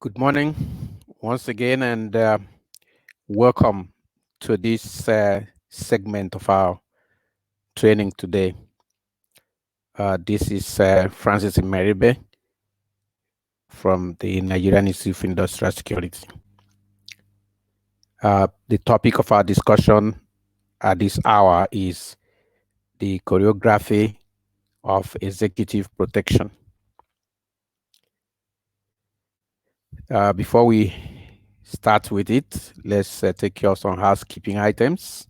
Good morning once again, and welcome to this segment of our training today. This is Francis Nmeribe from the Nigerian Institute of Industrial Security. The topic of our discussion at this hour is the choreography of executive protection. Before we start with it, let's take care of some housekeeping items.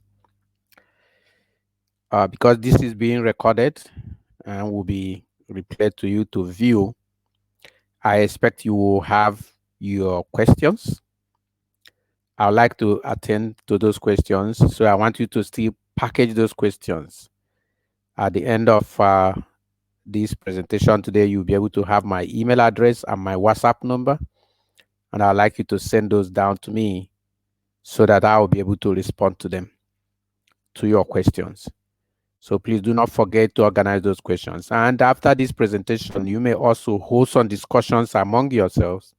Because this is being recorded and will be replayed to you to view, I expect you will have your questions. I'd like to attend to those questions, so I want you to still package those questions. At the end of this presentation today, you'll be able to have my email address and my WhatsApp number, and I'd like you to send those down to me so that I will be able to respond to them, to your questions. So please do not forget to organize those questions. And after this presentation, you may also hold some discussions among yourselves,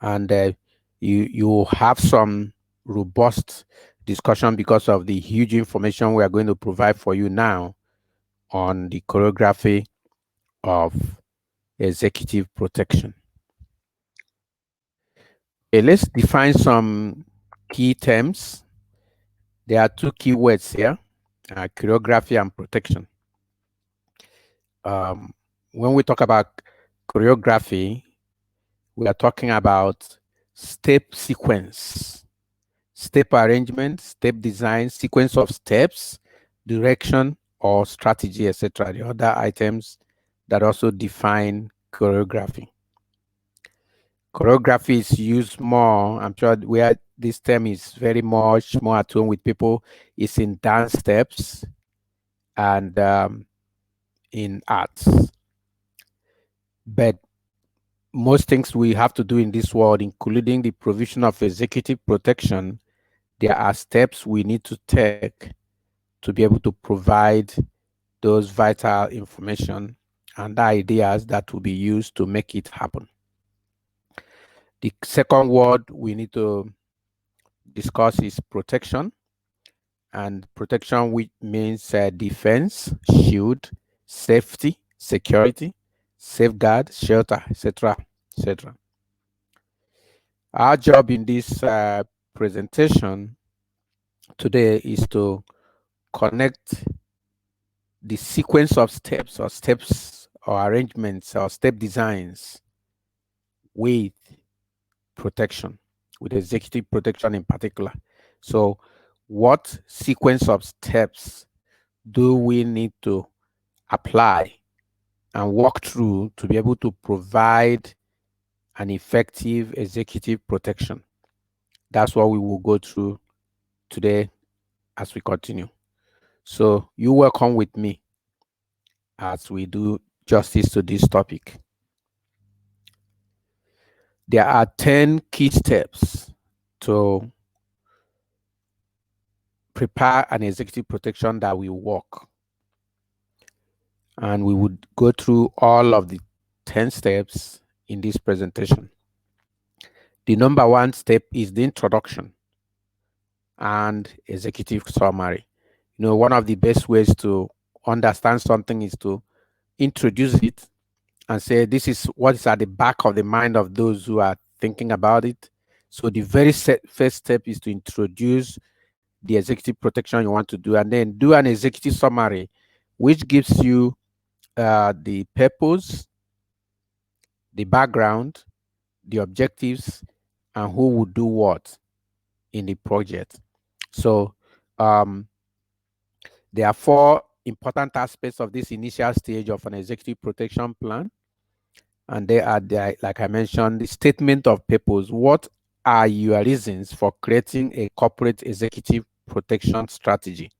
and you have some robust discussion because of the huge information we are going to provide for you now on the choreography of executive protection. Okay, let's define some key terms. There are two key words here, choreography and protection. When we talk about choreography, we are talking about step sequence, step arrangement, step design, sequence of steps, direction or strategy, etc. The other items that also define choreography. Choreography is used more, I'm sure where this term is very much more at home with people, is in dance steps and in arts. But most things we have to do in this world, including the provision of executive protection, there are steps we need to take to be able to provide those vital information and ideas that will be used to make it happen. The second word we need to discuss is protection. And protection, which means defense, shield, safety, security, safeguard, shelter, etc., etc. Our job in this presentation today is to connect the sequence of steps or arrangements or step designs with protection, with executive protection in particular. So what sequence of steps do we need to apply and walk through to be able to provide an effective executive protection? That's what we will go through today as we continue. So you will come with me as we do justice to this topic. There are 10 key steps to prepare an executive protection that will work. And we would go through all of the 10 steps in this presentation. The number one step is the introduction and executive summary. You know, one of the best ways to understand something is to introduce it and say, this is what is at the back of the mind of those who are thinking about it. So the very first step is to introduce the executive protection you want to do, and then do an executive summary, which gives you the purpose, the background, the objectives, and who would do what in the project. So there are 4 important aspects of this initial stage of an executive protection plan. And they are, like I mentioned, the statement of purpose. What are your reasons for creating a corporate executive protection strategy?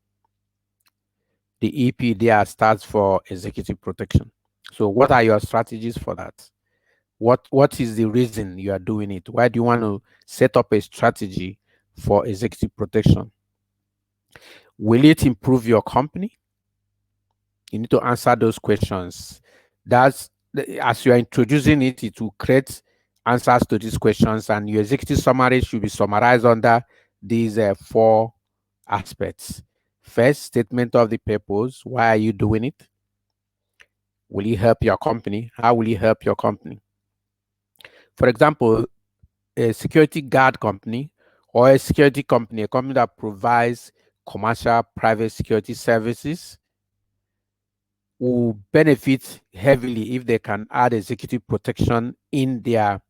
The EP there stands for executive protection. So what are your strategies for that? What is the reason you are doing it? Why do you want to set up a strategy for executive protection? Will it improve your company? You need to answer those questions. That's, as you are introducing it, it will create answers to these questions, and your executive summary should be summarized under these four aspects. First, statement of the purpose. Why are you doing it? Will it help your company? How will it help your company? For example, a security guard company or a security company, a company that provides commercial private security services, will benefit heavily if they can add executive protection in their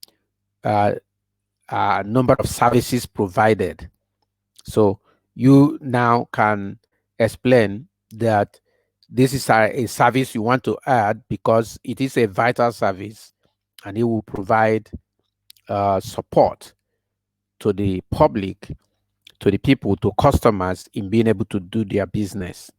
number of services provided. So you now can explain that this is a service you want to add because it is a vital service and it will provide support to the public, to the people, to customers in being able to do their business.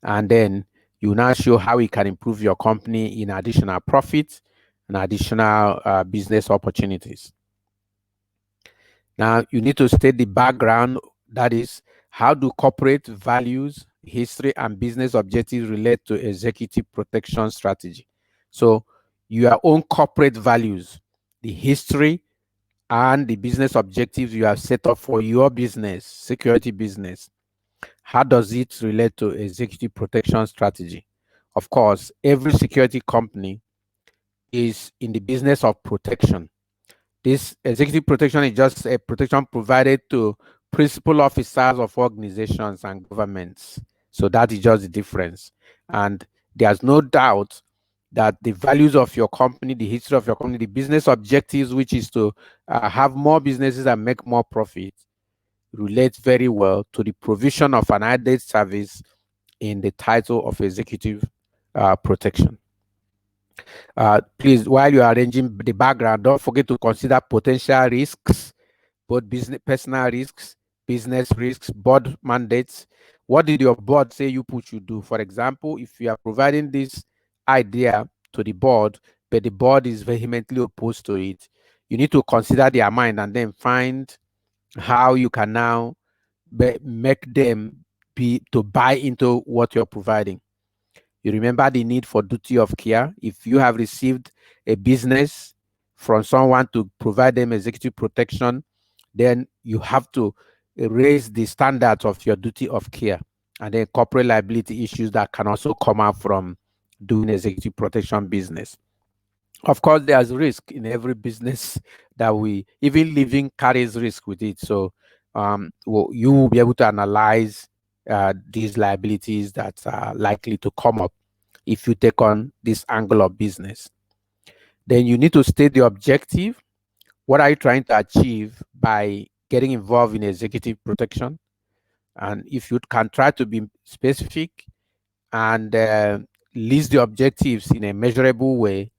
And then you now show how it can improve your company in additional profits and additional business opportunities. Now, you need to state the background, that is, how do corporate values, history, and business objectives relate to executive protection strategy? So, your own corporate values, the history, and the business objectives you have set up for your business, security business. How does it relate to executive protection strategy? Of course, every security company is in the business of protection. This executive protection is just a protection provided to principal officers of organizations and governments. So that is just the difference. And there's no doubt that the values of your company, the history of your company, the business objectives, which is to have more businesses and make more profit, relates very well to the provision of an added service in the title of executive protection. Please, while you are arranging the background, don't forget to consider potential risks, both business, personal risks, business risks, board mandates. What did your board say you should do? For example, if you are providing this idea to the board, but the board is vehemently opposed to it, you need to consider their mind and then find how you can now make them to buy into what you're providing. You remember the need for duty of care. If you have received a business from someone to provide them executive protection, then you have to raise the standards of your duty of care, and then corporate liability issues that can also come out from doing executive protection business. Of course, there's risk in every business that even living carries risk with it. So you will be able to analyze these liabilities that are likely to come up if you take on this angle of business. Then you need to state the objective. What are you trying to achieve by getting involved in executive protection? And if you can try to be specific and list the objectives in a measurable way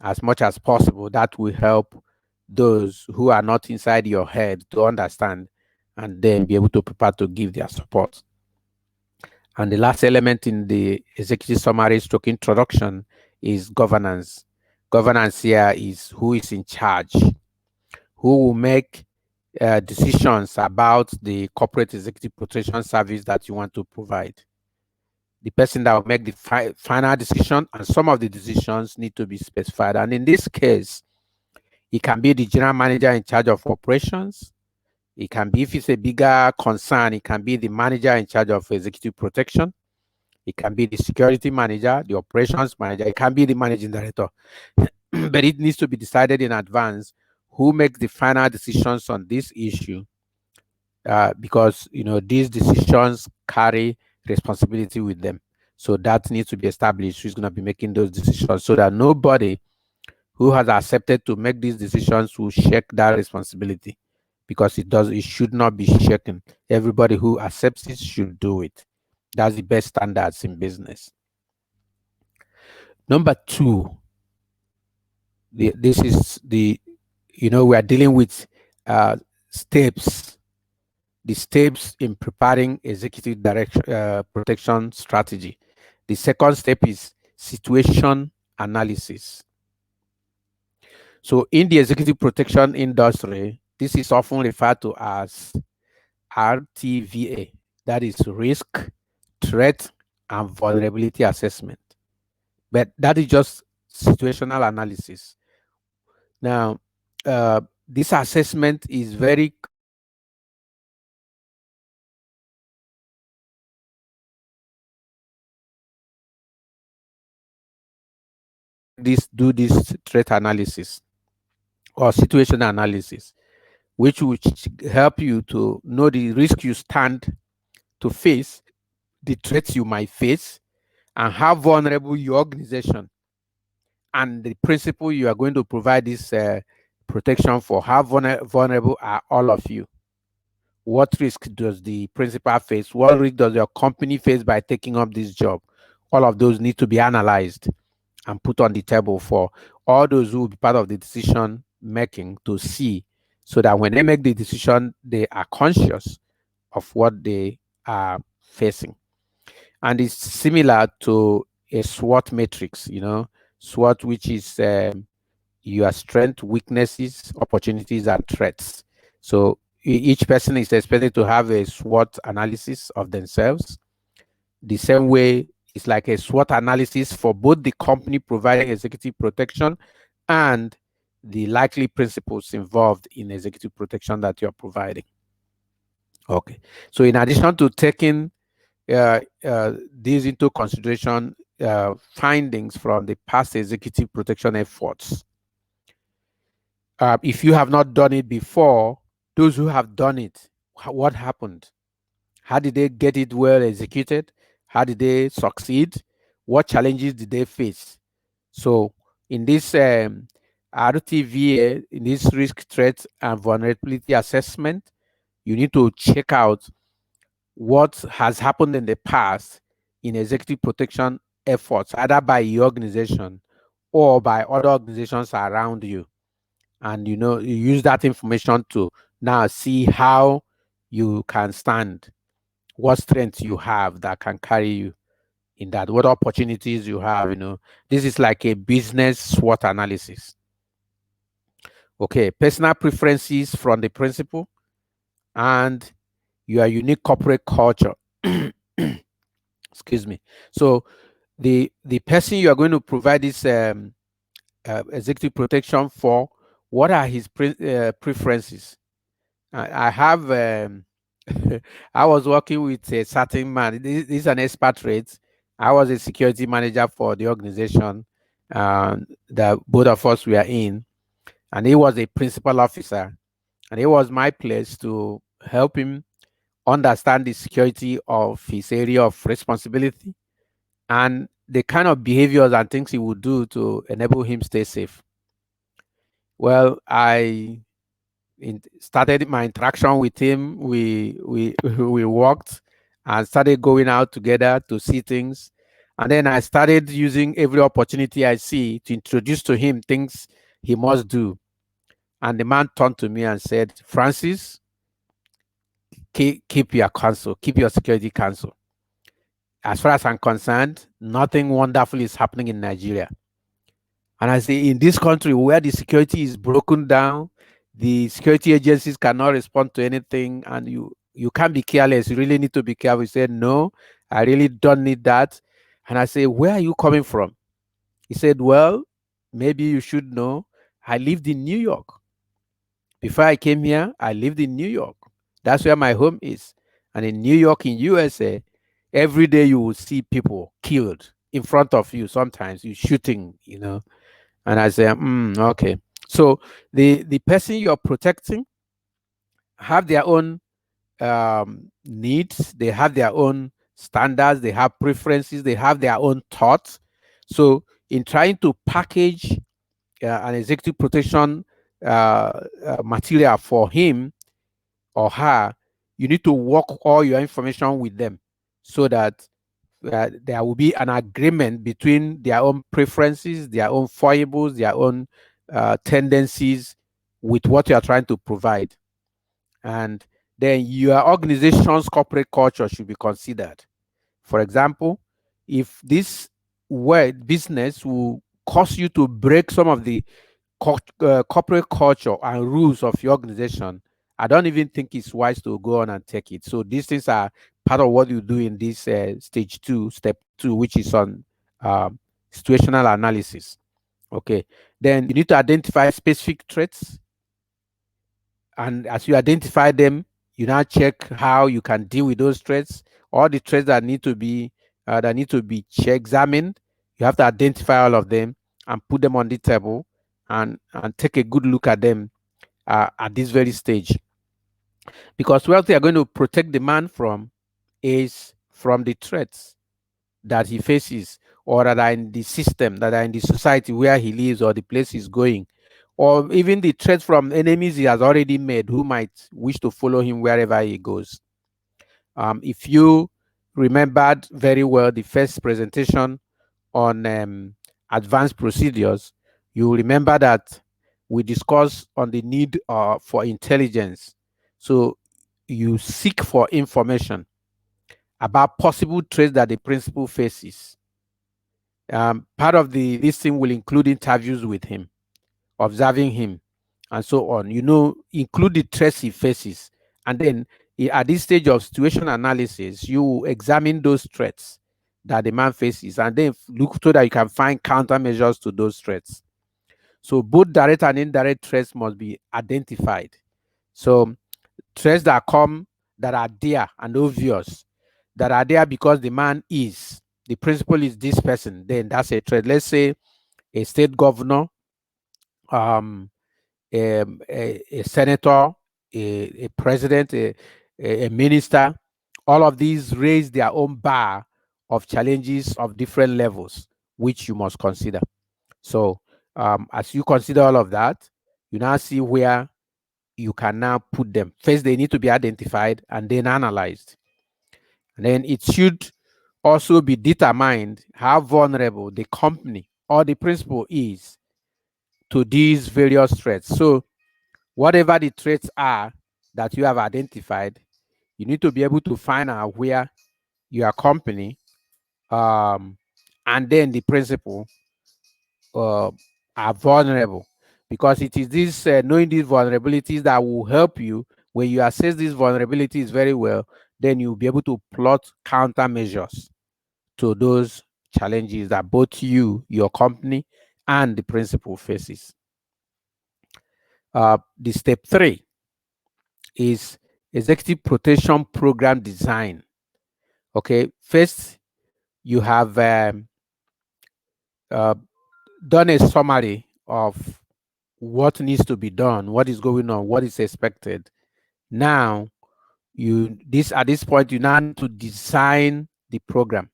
as much as possible, that will help those who are not inside your head to understand and then be able to prepare to give their support. And the last element in the executive summary stroke introduction is governance. Governance here is who is in charge, who will make decisions about the corporate executive protection service that you want to provide. The person that will make the final decision, and some of the decisions need to be specified. And in this case, it can be the general manager in charge of operations. It can be, if it's a bigger concern, it can be the manager in charge of executive protection. It can be the security manager, the operations manager. It can be the managing director. But it needs to be decided in advance who makes the final decisions on this issue, because these decisions carry responsibility with them. So that needs to be established who's going to be making those decisions, so that nobody who has accepted to make these decisions will shirk that responsibility, because it should not be shaken. Everybody who accepts it should do it. That's the best standards in business. Number two, this is we are dealing with steps, the steps in preparing executive protection strategy. The second step is situation analysis. So in the executive protection industry, this is often referred to as RTVA, that is risk, threat, and vulnerability assessment. But that is just situational analysis. Now, this assessment is very do this threat analysis or situation analysis, which will help you to know the risk you stand to face, the threats you might face, and how vulnerable your organization and the principle you are going to provide this protection for. How vulnerable are all of you? What risk does the principal face? What risk does your company face by taking up this job? All of those need to be analyzed and put on the table for all those who will be part of the decision making to see, so that when they make the decision, they are conscious of what they are facing. And it's similar to a SWOT matrix, SWOT, which is your strength, weaknesses, opportunities, and threats. So each person is expected to have a SWOT analysis of themselves. The same way, it's like a SWOT analysis for both the company providing executive protection and the likely principles involved in executive protection that you're providing. Okay. So in addition to taking these into consideration, findings from the past executive protection efforts, if you have not done it before, those who have done it, what happened? How did they get it well executed? How did they succeed? What challenges did they face? So in this RTVA, in this risk, threat, and vulnerability assessment, you need to check out what has happened in the past in executive protection efforts, either by your organization or by other organizations around you. And you use that information to now see how you can stand, what strengths you have that can carry you in that, what opportunities you have. This is like a business SWOT analysis. Okay, personal preferences from the principal and your unique corporate culture. Excuse me. So the person you are going to provide this executive protection for, what are his preferences? I have I was working with a certain man. This is an expatriate. I was a security manager for the organization that both of us were in, and he was a principal officer, and it was my place to help him understand the security of his area of responsibility and the kind of behaviors and things he would do to enable him stay safe. Well, I started my interaction with him. We walked and started going out together to see things, and then I started using every opportunity I see to introduce to him things he must do. And the man turned to me and said, "Francis, keep your counsel, keep your security counsel. As far as I'm concerned, nothing wonderful is happening in Nigeria." And I say, in this country where the security is broken down, the security agencies cannot respond to anything, and you can't be careless. You really need to be careful. He said, "No, I really don't need that." And I say, "Where are you coming from?" He said, "Well, maybe you should know, I lived in New York. Before I came here, I lived in New York. That's where my home is. And in New York, in USA, every day you will see people killed in front of you. Sometimes you shooting. And I say, okay. So the person you're protecting have their own needs, they have their own standards, they have preferences, they have their own thoughts. So in trying to package an executive protection material for him or her, you need to work all your information with them so that there will be an agreement between their own preferences, their own foibles, their own tendencies with what you are trying to provide. And then your organization's corporate culture should be considered. For example, if this business will cause you to break some of the corporate culture and rules of your organization, I don't even think it's wise to go on and take it. So these things are part of what you do in this step two, which is on situational analysis. Okay. Then you need to identify specific threats And as you identify them, you now check how you can deal with those threats. All the threats that need to be examined, you have to identify all of them and put them on the table and take a good look at them at this very stage. Because what they are going to protect the man from is from the threats that he faces, or that are in the system, that are in the society where he lives or the place he's going, or even the threats from enemies he has already made who might wish to follow him wherever he goes. If you remembered very well the first presentation on advanced procedures, you remember that we discussed on the need for intelligence. So you seek for information about possible threats that the principal faces. Part of the listing will include interviews with him, observing him, and so on. Include the threats he faces. And then at this stage of situation analysis, you examine those threats that the man faces and then look so that you can find countermeasures to those threats. So both direct and indirect threats must be identified. So threats that are there and obvious, that are there because the principal is this person, then that's a threat. Let's say a state governor, a senator, a president, a minister. All of these raise their own bar of challenges of different levels, which you must consider. So as you consider all of that, you now see where you can now put them. First, they need to be identified and then analyzed. And then it should also be determined how vulnerable the company or the principal is to these various threats. So whatever the threats are that you have identified, you need to be able to find out where your company and then the principal are vulnerable, because it is this knowing these vulnerabilities that will help you. When you assess these vulnerabilities very well, then you'll be able to plot countermeasures to those challenges that both you, your company, and the principal faces. The step 3 is executive protection program design. Okay, first you have done a summary of what needs to be done, what is going on, what is expected. Now, at this point, you now need to design the program.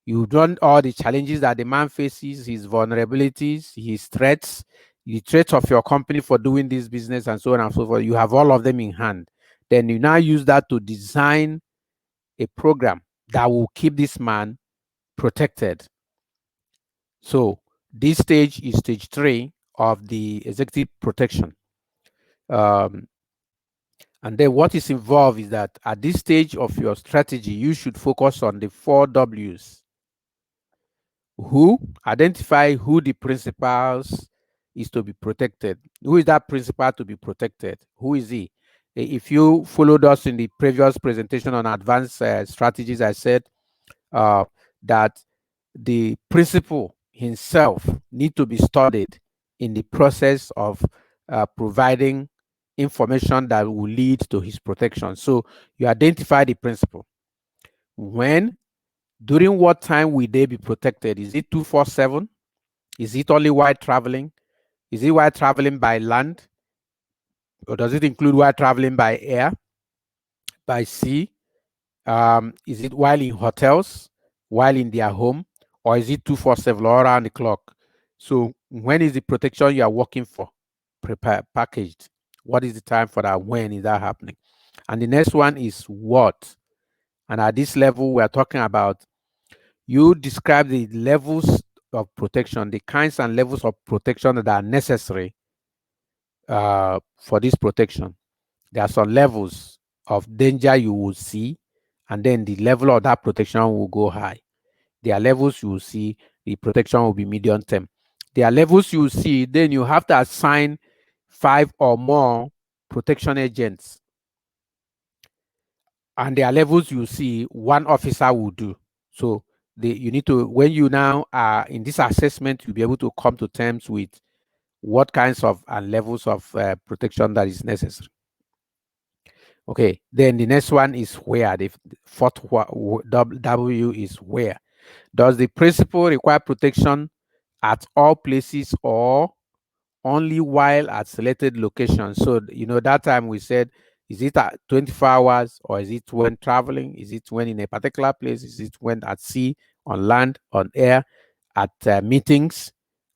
You've done all the challenges that the man faces, his vulnerabilities, his threats, the threats of your company for doing this business, and so on and so forth. You have all of them in hand. Then you now use that to design a program that will keep this man protected. So this stage is stage 3 of the executive protection. And then what is involved is that at this stage of your strategy, you should focus on the 4 W's. Identify who the principals is to be protected. Who is that principal to be protected? Who is he? If you followed us in the previous presentation on advanced strategies, I said that the principal himself need to be studied in the process of providing information that will lead to his protection. So you identify the principal. During what time will they be protected? Is it 247? Is it only while traveling? Is it while traveling by land? Or does it include while traveling by air, by sea? Is it while in hotels, while in their home, or is it 247 all around the clock? So when is the protection you are working for prepared, packaged? What is the time for that? When is that happening? And the next one is what? And at this level, we are talking about, you describe the levels of protection, the kinds and levels of protection that are necessary for this protection. There are some levels of danger you will see, and then the level of that protection will go high. There are levels you will see, the protection will be medium term. There are levels you will see, then you have to assign 5 or more protection agents. And there are levels you see, 1 officer will do. So you need to, when you now are in this assessment, you'll be able to come to terms with what kinds of and levels of protection that is necessary. Okay, then the next one is where. The fourth W is where. Does the principal require protection at all places or only while at selected locations? So, that time we said, is it at 24 hours or is it when traveling? Is it when in a particular place? Is it when at sea, on land, on air, at meetings,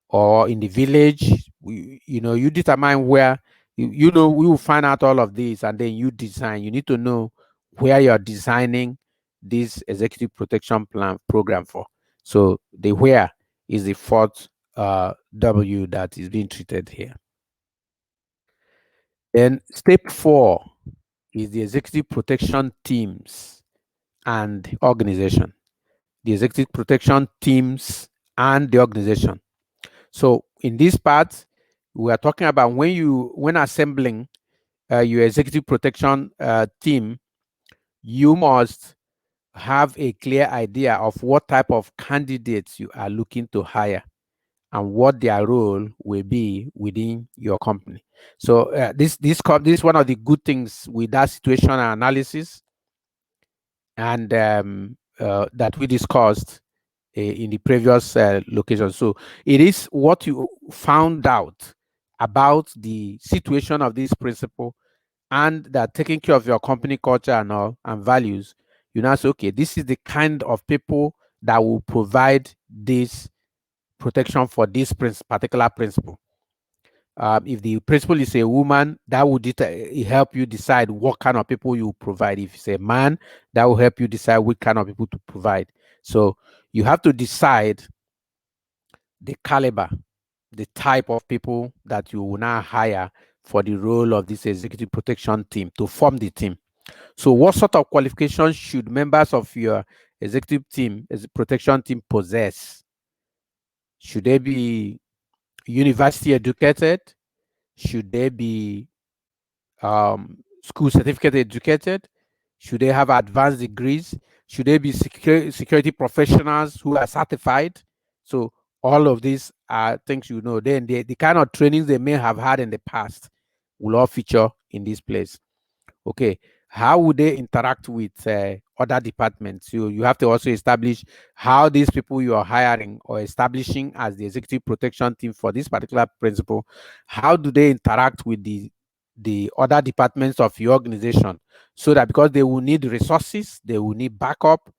or in the village? You determine where, we will find out all of these, and then you design. You need to know where you're designing this executive protection plan program for. So the where is the fourth W that is being treated here. Then step 4 is the executive protection teams and organization. The executive protection teams and the organization. So in this part, we are talking about when assembling your executive protection team, you must have a clear idea of what type of candidates you are looking to hire and what their role will be within your company. So this is one of the good things with that situation analysis and that we discussed in the previous location. So it is what you found out about the situation of this principle, and that taking care of your company culture and all and values. You now say, okay, this is the kind of people that will provide this protection for this particular principle. If the principal is a woman, that would help you decide what kind of people you provide. If it's a man, that will help you decide what kind of people to provide. So you have to decide the caliber, the type of people that you will now hire for the role of this executive protection team to form the team. So what sort of qualifications should members of your executive team, as a protection team, possess? Should they be university educated? Should they be school certificate educated? Should they have advanced degrees? Should they be security professionals who are certified? So all of these are things Then the kind of trainings they may have had in the past will all feature in this place. Okay, how would they interact with other departments? You have to also establish how these people you are hiring or establishing as the executive protection team for this particular principle, how do they interact with the other departments of your organization, so that because they will need resources, they will need backup,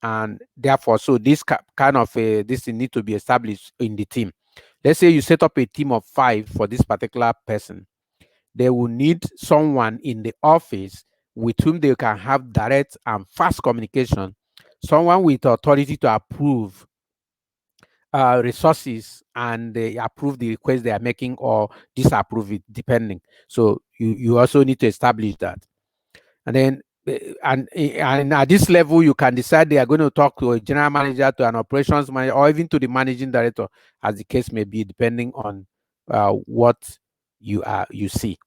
and therefore, so this kind of this need to be established in the team. Let's say you set up a team of 5 for this particular person. They will need someone in the office with whom they can have direct and fast communication, someone with authority to approve resources and they approve the request they are making or disapprove it, depending. So you also need to establish that. And then and at this level, you can decide they are going to talk to a general manager, to an operations manager, or even to the managing director, as the case may be, depending on what you see.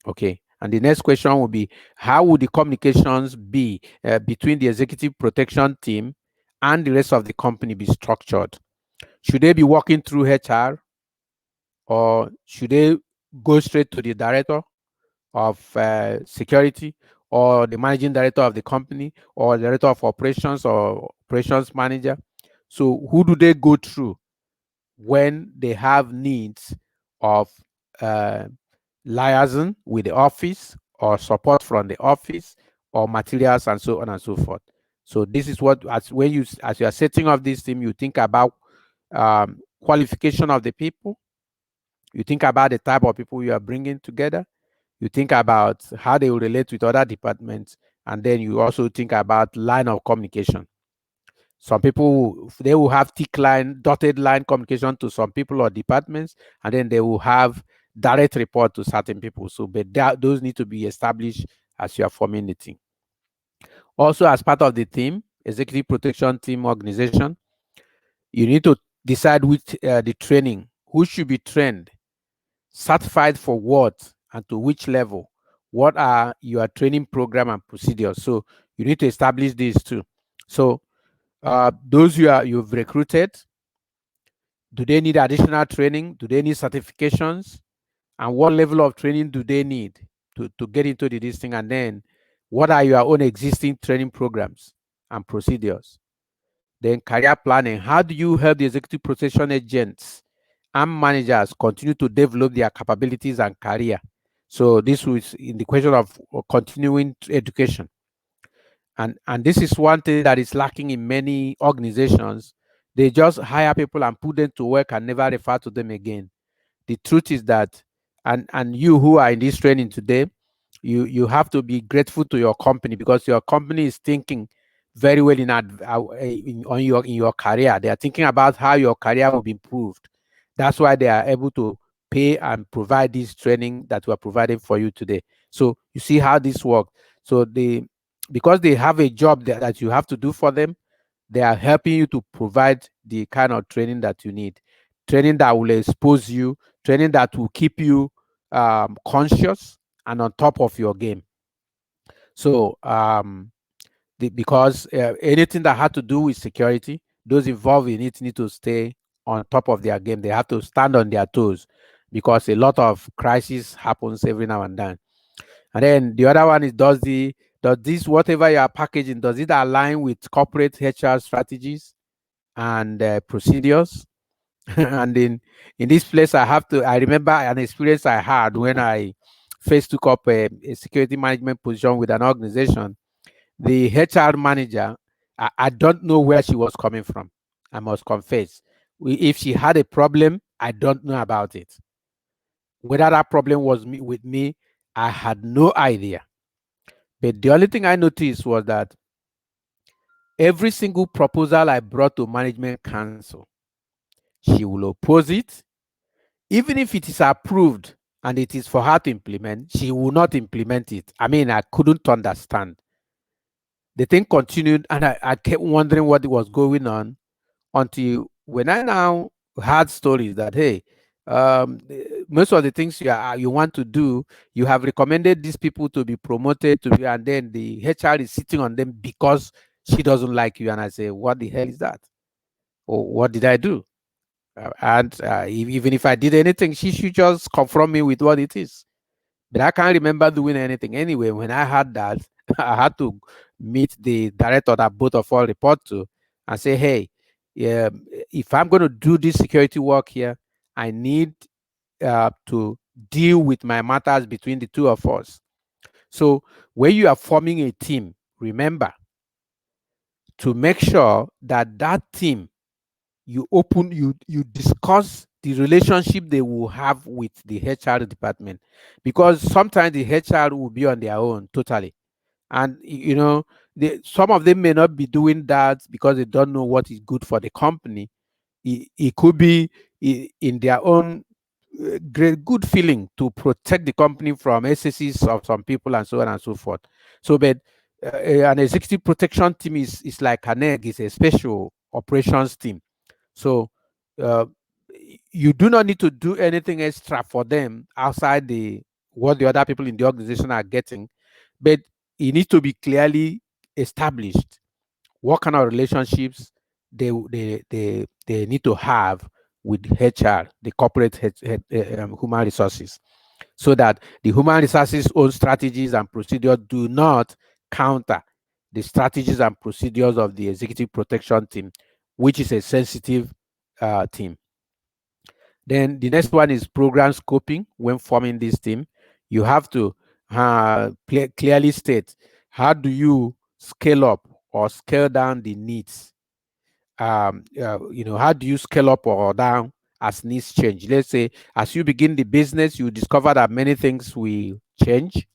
Okay. And the next question will be, how would the communications be between the executive protection team and the rest of the company be structured? Should they be working through HR, or should they go straight to the director of security, or the managing director of the company, or the director of operations or operations manager? So who do they go through when they have needs of liaison with the office, or support from the office, or materials, and so on and so forth? So this is what, as you are setting up this team, you think about qualification of the people, you think about the type of people you are bringing together, you think about how they will relate with other departments, and then you also think about line of communication. Some people, they will have thick line, dotted line communication to some people or departments, and then they will have direct report to certain people. So, but those need to be established as you are forming the team. Also, as part of the team, executive protection team organization, you need to decide which the training, who should be trained, certified for what, and to which level. What are your training program and procedures? So you need to establish these too. So those you've recruited, do they need additional training? Do they need certifications? And what level of training do they need to get into this thing? And then What are your own existing training programs and procedures? Then career planning. How do you help the executive protection agents and managers continue to develop their capabilities and career? So this was in the question of continuing education. And this is one thing that is lacking in many organizations. They just hire people and put them to work and never refer to them again. The truth is that, and you who are in this training today, you have to be grateful to your company, because your company is thinking very well in your career. They are thinking about how your career will be improved. That's why they are able to pay and provide this training that we are providing for you today. So you see how this works. So because they have a job that you have to do for them, they are helping you to provide the kind of training that you need. Training that will expose you, training that will keep you conscious and on top of your game. So because anything that had to do with security, those involved in it need to stay on top of their game. They have to stand on their toes, because a lot of crisis happens every now and then. And then the other one is, does this, whatever you are packaging, does it align with corporate HR strategies and procedures? And in this place, I remember an experience I had when I first took up a security management position with an organization. The HR manager, I don't know where she was coming from. I must confess. If she had a problem, I don't know about it. Whether that problem was with me, I had no idea. But the only thing I noticed was that every single proposal I brought to management council, she will oppose it. Even if it is approved and it is for her to implement, she will not implement it. I mean, I couldn't understand. The thing continued, and I kept wondering what was going on, until when I now heard stories that, hey, most of the things you want to do, you have recommended these people to be promoted to be, and then the HR is sitting on them because she doesn't like you. And I say, what the hell is that? Or what did I do? And even if I did anything, she should just confront me with what it is. But I can't remember doing anything. Anyway, when I had that, I had to meet the director that both of us report to and say, hey, yeah, if I'm going to do this security work here, I need to deal with my matters between the two of us. So when you are forming a team, remember to make sure that that team, you discuss the relationship they will have with the HR department, because sometimes the HR will be on their own totally, and some of them may not be doing that because they don't know what is good for the company. It could be in their own great good feeling to protect the company from excesses of some people and so on and so forth. So, but an executive protection team is like an egg, is a special operations team. So uh, you do not need to do anything extra for them outside what the other people in the organization are getting, but it needs to be clearly established what kind of relationships they need to have with HR, the corporate human resources, so that the human resources own strategies and procedures do not counter the strategies and procedures of the executive protection team, which is a sensitive team. Then the next one is program scoping. When forming this team, you have to clearly state, how do you scale up or scale down the needs? How do you scale up or down as needs change? Let's say as you begin the business, you discover that many things will change.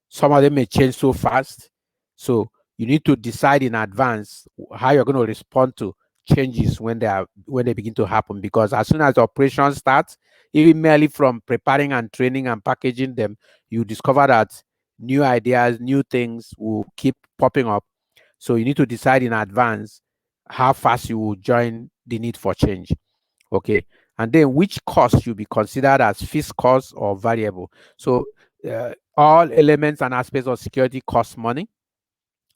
Some of them may change so fast. So you need to decide in advance how you're going to respond to changes when they begin to happen. Because as soon as the operation starts, even merely from preparing and training and packaging them, you discover that new ideas, new things will keep popping up. So you need to decide in advance how fast you will join the need for change. Okay. And then which cost should be considered as fixed cost or variable. So all elements and aspects of security cost money.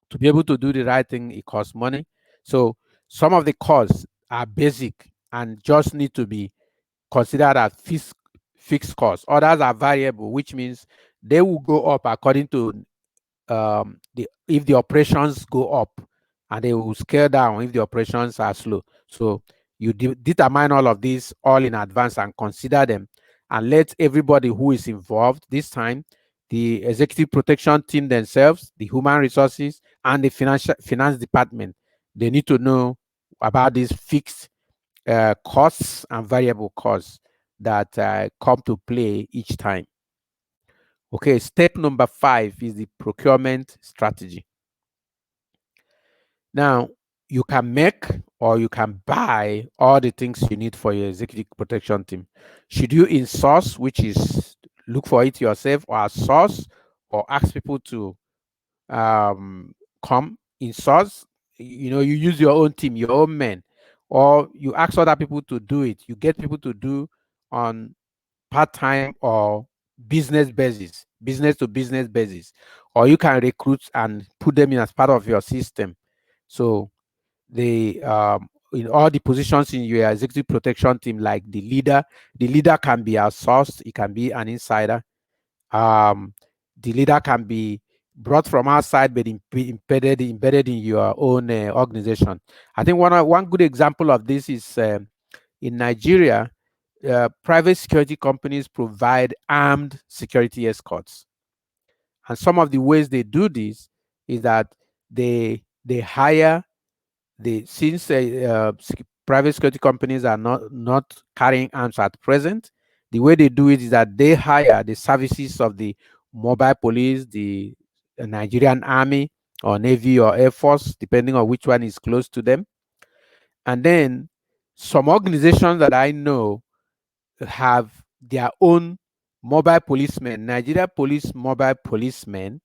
To be able to do the right thing, it costs money. So some of the costs are basic and just need to be considered as fixed costs. Others are variable, which means they will go up according to if the operations go up, and they will scale down if the operations are slow. So you determine all of these all in advance and consider them, and let everybody who is involved this time, the executive protection team themselves, the human resources, and the finance department, they need to know about these fixed costs and variable costs that come to play each time. Okay, step number 5 is the procurement strategy. Now, you can make or you can buy all the things you need for your executive protection team. Should you in-source, which is look for it yourself, or outsource, or ask people to come in-source? You use your own team, your own men, or you ask other people to do it. You get people to do on part-time or business basis, business to business basis, or you can recruit and put them in as part of your system. So the in all the positions in your executive protection team, like the leader can be outsourced, it can be an insider. The leader can be brought from outside but embedded in your own organization. I think one good example of this is in Nigeria. Private security companies provide armed security escorts, and some of the ways they do this is that they hire since private security companies are not carrying arms at present. The way they do it is that they hire the services of the mobile police, the Nigerian Army or Navy or Air Force, depending on which one is close to them. And then some organizations that I know have their own mobile policemen, Nigeria Police mobile policemen,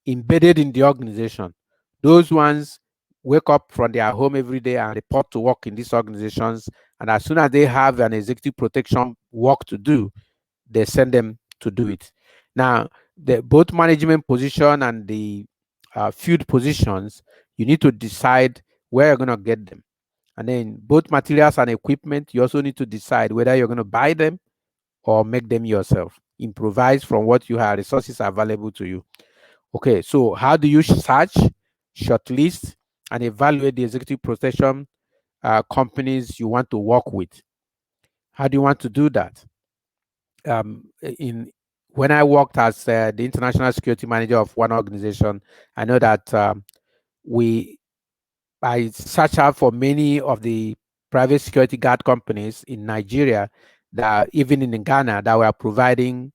embedded in the organization. Those ones wake up from their home every day and report to work in these organizations. And as soon as they have an executive protection work to do, they send them to do it. Now, both management position and the field positions, you need to decide where you're going to get them. And then both materials and equipment, you also need to decide whether you're going to buy them or make them yourself. Improvise from what you have, resources available to you. Okay, so how do you search, shortlist, and evaluate the executive protection companies you want to work with? How do you want to do that? When I worked as the international security manager of one organization, I know that I searched out for many of the private security guard companies in Nigeria, that even in Ghana, that were providing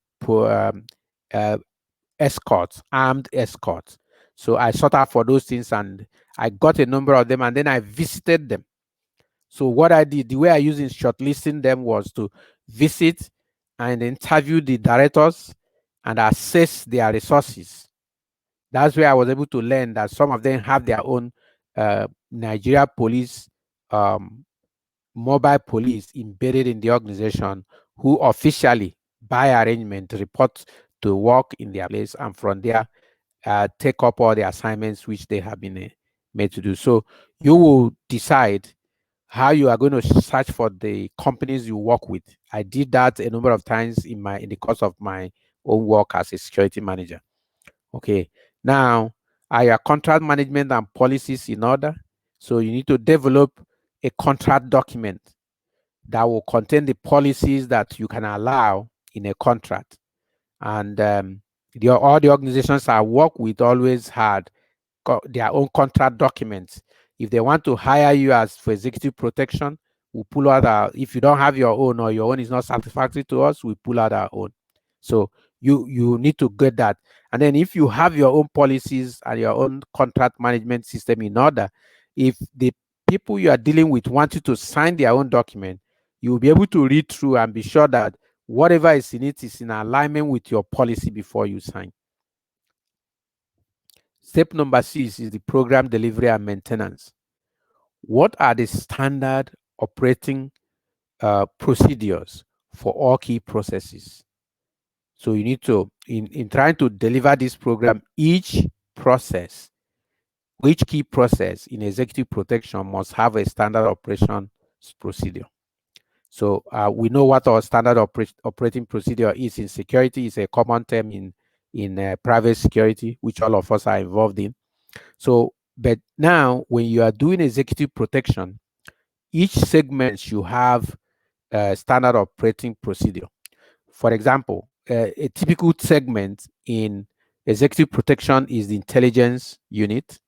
escorts, armed escorts. So I sought out for those things and I got a number of them, and then I visited them. So what I did, the way I used in shortlisting them was to visit and interview the directors and assess their resources. That's where I was able to learn that some of them have their own Nigeria police, mobile police embedded in the organization, who officially, by arrangement, report to work in their place, and from there take up all the assignments which they have been made to do. So you will decide how you are going to search for the companies you work with. I did that a number of times in the course of my own work as a security manager. Okay, now are your contract management and policies in order? So you need to develop a contract document that will contain the policies that you can allow in a contract. And all the organizations I work with always had their own contract documents. If they want to hire you as for executive protection, we pull out if you don't have your own, or your own is not satisfactory to us, we pull out our own. So you need to get that. And then if you have your own policies and your own contract management system in order, if the people you are dealing with want you to sign their own document, you will be able to read through and be sure that whatever is in it is in alignment with your policy before you sign. Step number 6 is the program delivery and maintenance. What are the standard operating procedures for all key processes? So you need to, in trying to deliver this program, each key process in executive protection must have a standard operation procedure. So we know what our standard operating procedure is in security. Is a common term in in private security, which all of us are involved in. So, but now when you are doing executive protection, each segment should have a standard operating procedure. For example, a typical segment in executive protection is the intelligence unit,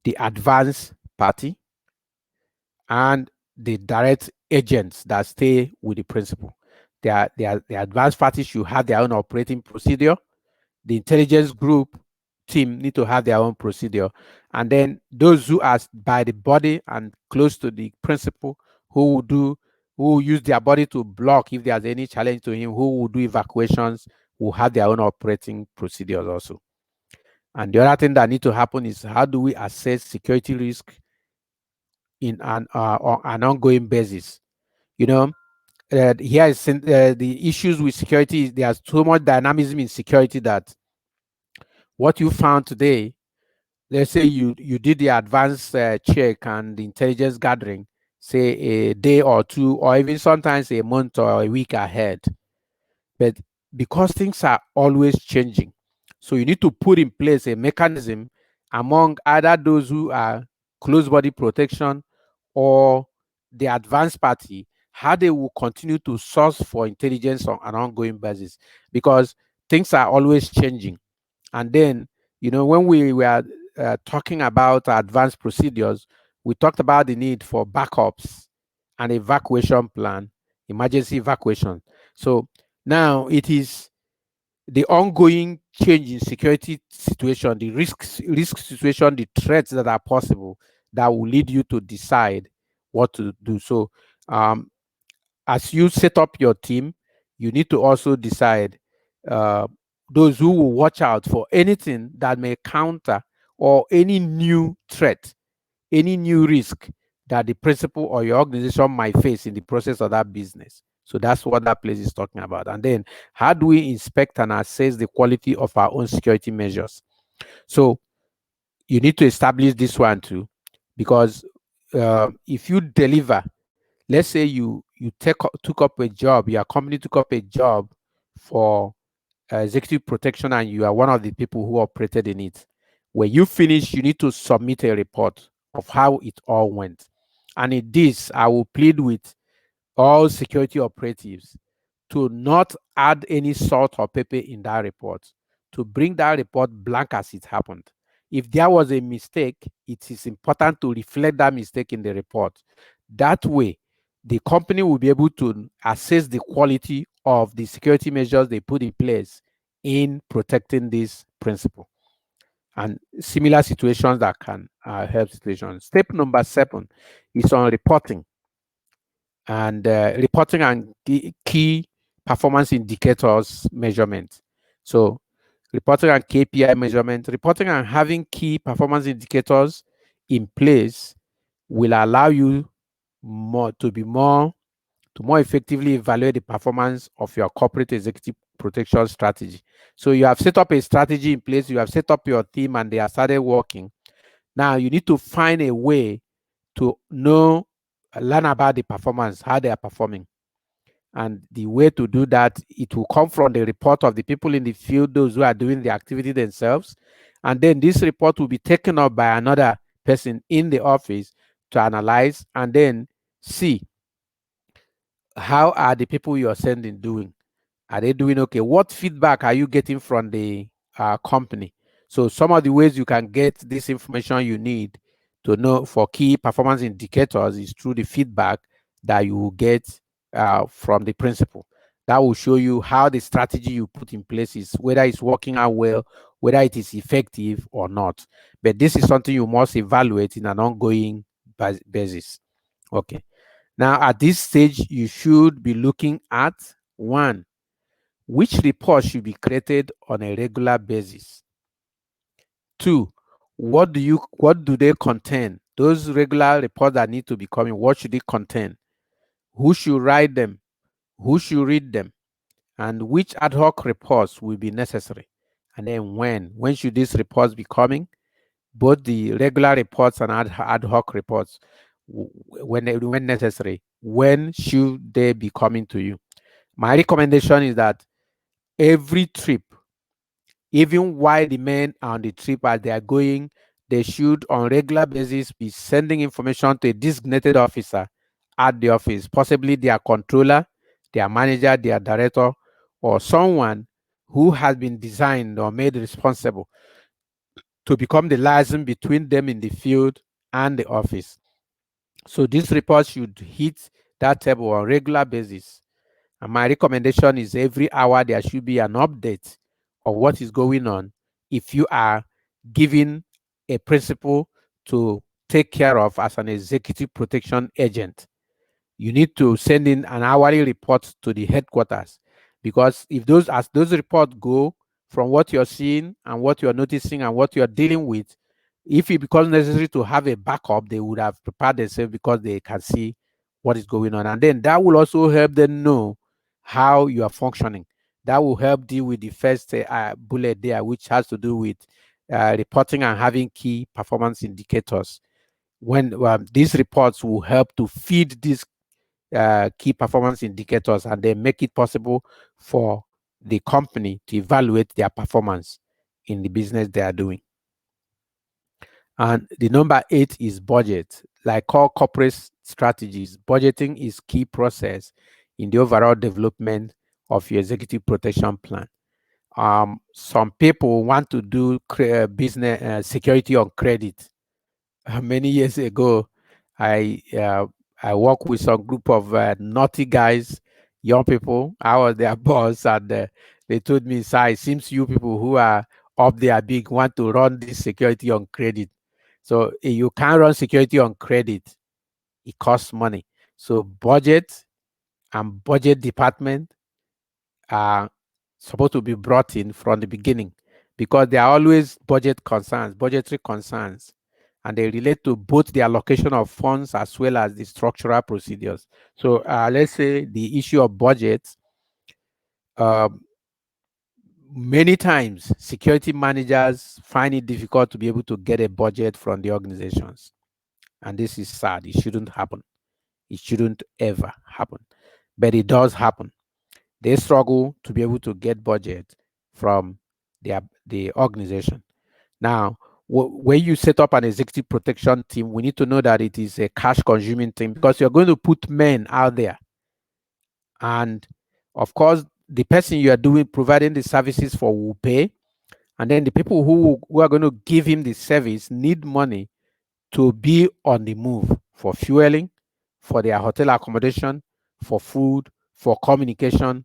the advanced party, and the direct agents that stay with the principal. The advanced parties should have their own operating procedure. The intelligence group team need to have their own procedure. And then those who are by the body and close to the principal, who will use their body to block if there's any challenge to him, who will do evacuations, will have their own operating procedures also. And the other thing that need to happen is, how do we assess security risk in on an ongoing basis? You know, here is the issues with security. There's so much dynamism in security that what you found today, let's say you did the advanced check and the intelligence gathering, say a day or two, or even sometimes a month or a week ahead. But because things are always changing, so you need to put in place a mechanism among either those who are close body protection or the advanced party, how they will continue to source for intelligence on an ongoing basis, because things are always changing. And then, when we were talking about advanced procedures, we talked about the need for backups and evacuation plan, emergency evacuation. So now it is the ongoing change in security situation, the risk situation, the threats that are possible, that will lead you to decide what to do. So as you set up your team, you need to also decide uh, those who will watch out for anything that may counter or any new threat, any new risk that the principal or your organization might face in the process of that business. So that's what that place is talking about. And then, how do we inspect and assess the quality of our own security measures? So you need to establish this one too, because if you deliver, let's say you took up a job, your company took up a job for executive protection, and you are one of the people who operated in it. When you finish, you need to submit a report of how it all went. And in this, I will plead with all security operatives to not add any salt or pepper in that report, to bring that report blank as it happened. If there was a mistake, it is important to reflect that mistake in the report. That way, the company will be able to assess the quality of the security measures they put in place in protecting this principle. And similar situations that can help situations. Step number 7 is on reporting and key performance indicators measurement. So reporting and KPI measurement, reporting and having key performance indicators in place will allow you to more effectively evaluate the performance of your corporate executive protection strategy. So you have set up a strategy in place, you have set up your team, and they have started working. Now you need to find a way to learn about the performance, how they are performing. And the way to do that, it will come from the report of the people in the field, those who are doing the activity themselves. And then this report will be taken up by another person in the office to analyze and then see, how are the people you're sending doing? Are they doing okay? What feedback are you getting from the company? So some of the ways you can get this information you need to know for key performance indicators is through the feedback that you will get from the principal. That will show you how the strategy you put in place is, whether it's working out well, whether it is effective or not. But this is something you must evaluate in an ongoing basis. Okay. Now, at this stage, you should be looking at: one, which report should be created on a regular basis? Two, what do they contain? Those regular reports that need to be coming, what should it contain? Who should write them? Who should read them? And which ad hoc reports will be necessary? And then when should these reports be coming? Both the regular reports and ad hoc reports, when necessary. When should they be coming to you? My recommendation is that every trip Even while the men are on the trip as they are going, they should on regular basis be sending information to a designated officer at the office, possibly their controller, their manager, their director, or someone who has been designed or made responsible to become the liaison between them in the field and the office. So this report should hit that table on regular basis. And my recommendation is every hour there should be an update of what is going on if you are given a principle to take care of as an executive protection agent. You need to send in an hourly report to the headquarters, because if those reports go from what you're seeing and what you're noticing and what you're dealing with, if it becomes necessary to have a backup, they would have prepared themselves because they can see what is going on, and then that will also help them know how you are functioning. That will help deal with the first bullet there, which has to do with reporting and having key performance indicators. When these reports will help to feed these key performance indicators, and they make it possible for the company to evaluate their performance in the business they are doing. And the number 8 is budget. Like all corporate strategies, budgeting is key process in the overall development of your executive protection plan. Some people want to do business security on credit. Many years ago, I uh, I worked with some group of naughty guys, young people. I was their boss, and they told me, "Sir, it seems you people who are up there big want to run this security on credit. So you can't run security on credit. It costs money. So budget and budget department are supposed to be brought in from the beginning, because there are always budgetary concerns, and they relate to both the allocation of funds as well as the structural procedures. So let's say the issue of budget, um, many times security managers find it difficult to be able to get a budget from the organizations. And this is sad. It shouldn't happen. It shouldn't ever happen. But it does happen. They struggle to be able to get budget from the organization. Now, when you set up an executive protection team, we need to know that it is a cash consuming team, because you're going to put men out there. And of course, the person you are doing, providing the services for, will pay. And then the people who are going to give him the service need money to be on the move for fueling, for their hotel accommodation, for food, for communication,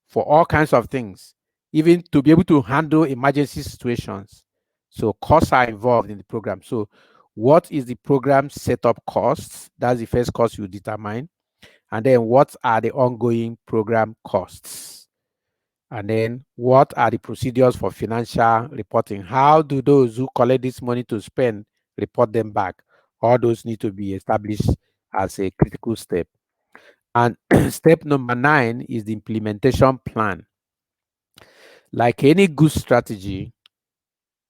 for all kinds of things, even to be able to handle emergency situations. So costs are involved in the program. So what is the program setup costs? That's the first cost you determine. And then what are the ongoing program costs? And then what are the procedures for financial reporting? How do those who collect this money to spend report them back? All those need to be established as a critical step. And step number 9 is the implementation plan. Like any good strategy,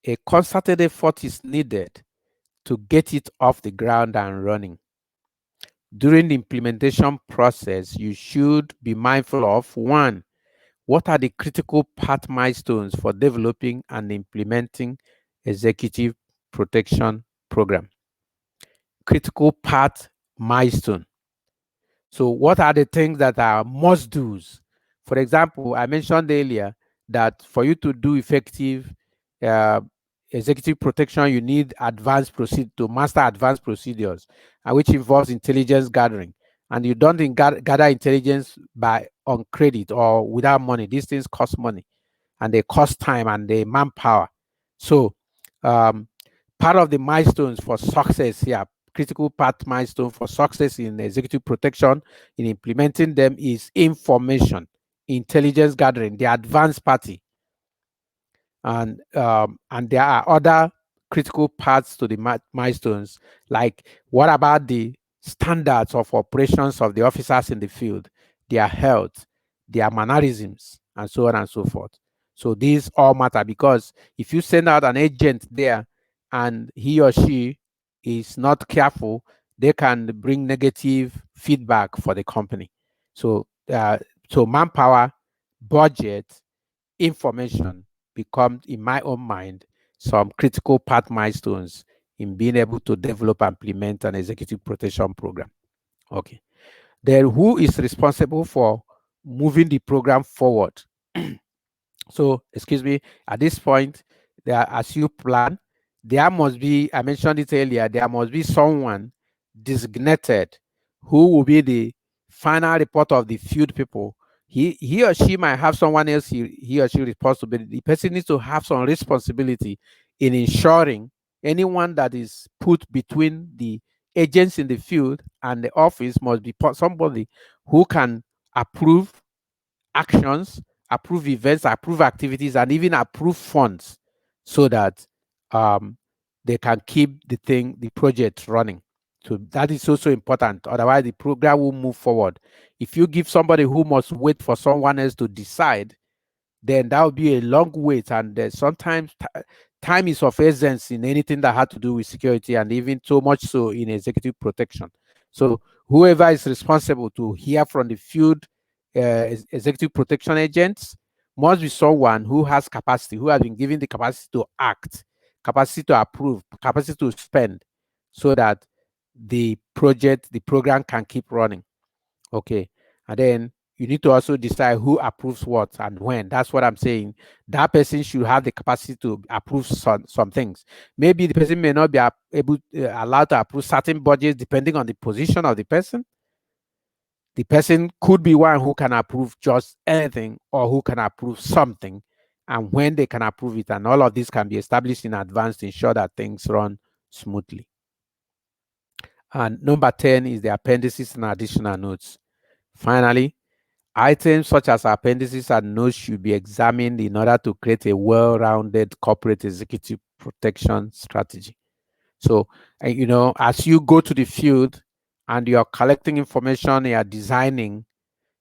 a concerted effort is needed to get it off the ground and running. During the implementation process, you should be mindful of: 1, what are the critical path milestones for developing and implementing executive protection program? Critical path milestone. So what are the things that are must do's? For example, I mentioned earlier that for you to do effective uh, executive protection, you need to master advanced procedures, which involves intelligence gathering. And you don't gather intelligence on credit or without money. These things cost money, and they cost time and they manpower. So um, part of the milestones for success here, critical path milestone for success in executive protection, in implementing them, is information, intelligence gathering, the advanced party. And there are other critical parts to the milestones, like what about the standards of operations of the officers in the field, their health, their mannerisms, and so on and so forth. So these all matter, because if you send out an agent there and he or she is not careful, they can bring negative feedback for the company. So manpower, budget, information, become, in my own mind, some critical path milestones in being able to develop and implement an executive protection program. Okay. Then who is responsible for moving the program forward? So, excuse me, at this point, there, as you plan, there must be, I mentioned it earlier, there must be someone designated who will be the final report of the field people. He or she might have someone else he or she responsibility. The person needs to have some responsibility in ensuring anyone that is put between the agents in the field and the office must be somebody who can approve actions, approve events, approve activities, and even approve funds so that um, they can keep the project running. So that is also important. Otherwise, the program will move forward. If you give somebody who must wait for someone else to decide, then that would be a long wait. And sometimes time is of essence in anything that had to do with security, and even so much so in executive protection. So whoever is responsible to hear from the field executive protection agents must be someone who has capacity, who has been given the capacity to act, capacity to approve, capacity to spend, so that the program can keep running. Okay. And then you need to also decide who approves what and when. That's what I'm saying. That person should have the capacity to approve some things. Maybe the person may not be allowed to approve certain budgets depending on the position of the person. The person could be one who can approve just anything or who can approve something, and when they can approve it. And all of this can be established in advance to ensure that things run smoothly. And number 10 is the appendices and additional notes. Finally, items such as appendices and notes should be examined in order to create a well-rounded corporate executive protection strategy. So, as you go to the field and you're collecting information, you're designing,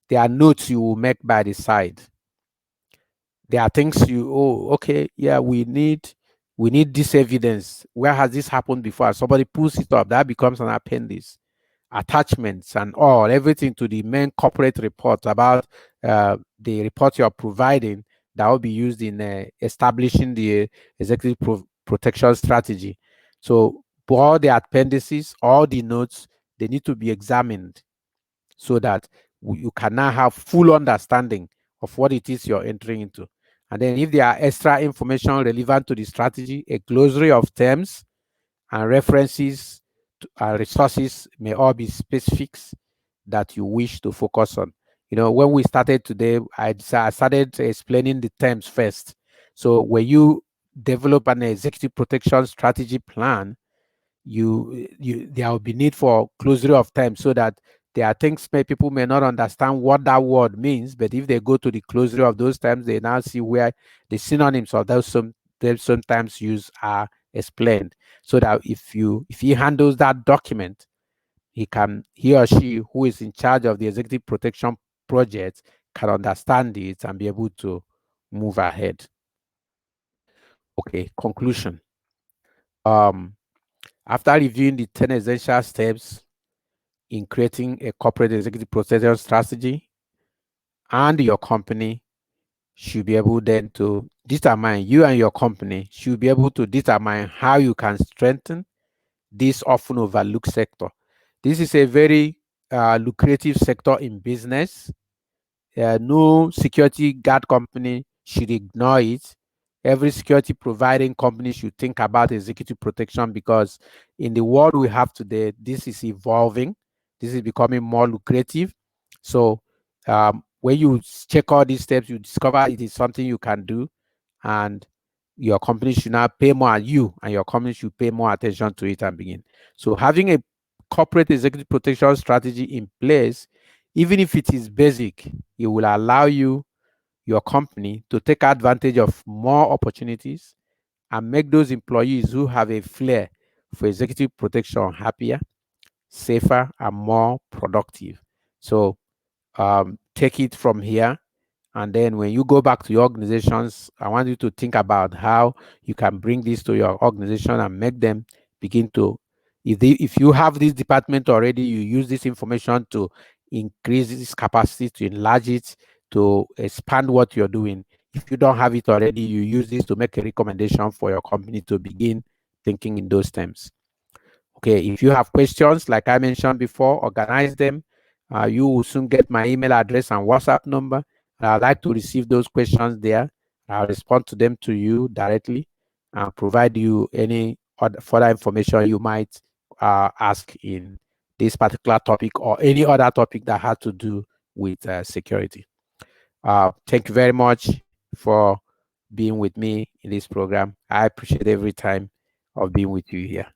there are notes you will make by the side. There are things okay, yeah, we need this evidence. Where has this happened before? Somebody pulls it up, that becomes an appendix. Attachments and everything to the main corporate report about the report you're providing, that will be used in establishing the executive protection strategy. So all the appendices, all the notes, they need to be examined so that you can now have full understanding of what it is you're entering into. And then if there are extra information relevant to the strategy, a glossary of terms and references to resources may all be specifics that you wish to focus on. When we started today, I started explaining the terms first. So when you develop an executive protection strategy plan, there will be need for glossary of terms, so that there are things people may not understand what that word means, but if they go to the glossary of those terms, they now see where the synonyms of those sometimes used are explained, so that if he handles that document, he or she who is in charge of the executive protection project can understand it and be able to move ahead. Okay, conclusion. After reviewing the 10 essential steps in creating a corporate executive protection strategy, and your company should be able then to determine, you and your company should be able to determine how you can strengthen this often overlooked sector. This is a very lucrative sector in business. No security guard company should ignore it. Every security providing company should think about executive protection, because in the world we have today, this is evolving. This is becoming more lucrative. So when you check all these steps, you discover it is something you can do, and your company should now pay more, you and your company should pay more attention to it and begin. So having a corporate executive protection strategy in place, even if it is basic, it will allow your company to take advantage of more opportunities and make those employees who have a flair for executive protection happier, safer, and more productive. So take it from here. And then when you go back to your organizations, I want you to think about how you can bring this to your organization and make them begin to, if you have this department already, you use this information to increase this capacity, to enlarge it, to expand what you're doing. if you don't have it already, you use this to make a recommendation for your company to begin thinking in those terms. Okay, if you have questions, like I mentioned before, organize them. You will soon get my email address and WhatsApp number. I'd like to receive those questions there. I'll respond to them to you directly and provide you any other further information you might ask in this particular topic or any other topic that has to do with security. Thank you very much for being with me in this program. I appreciate every time of being with you here.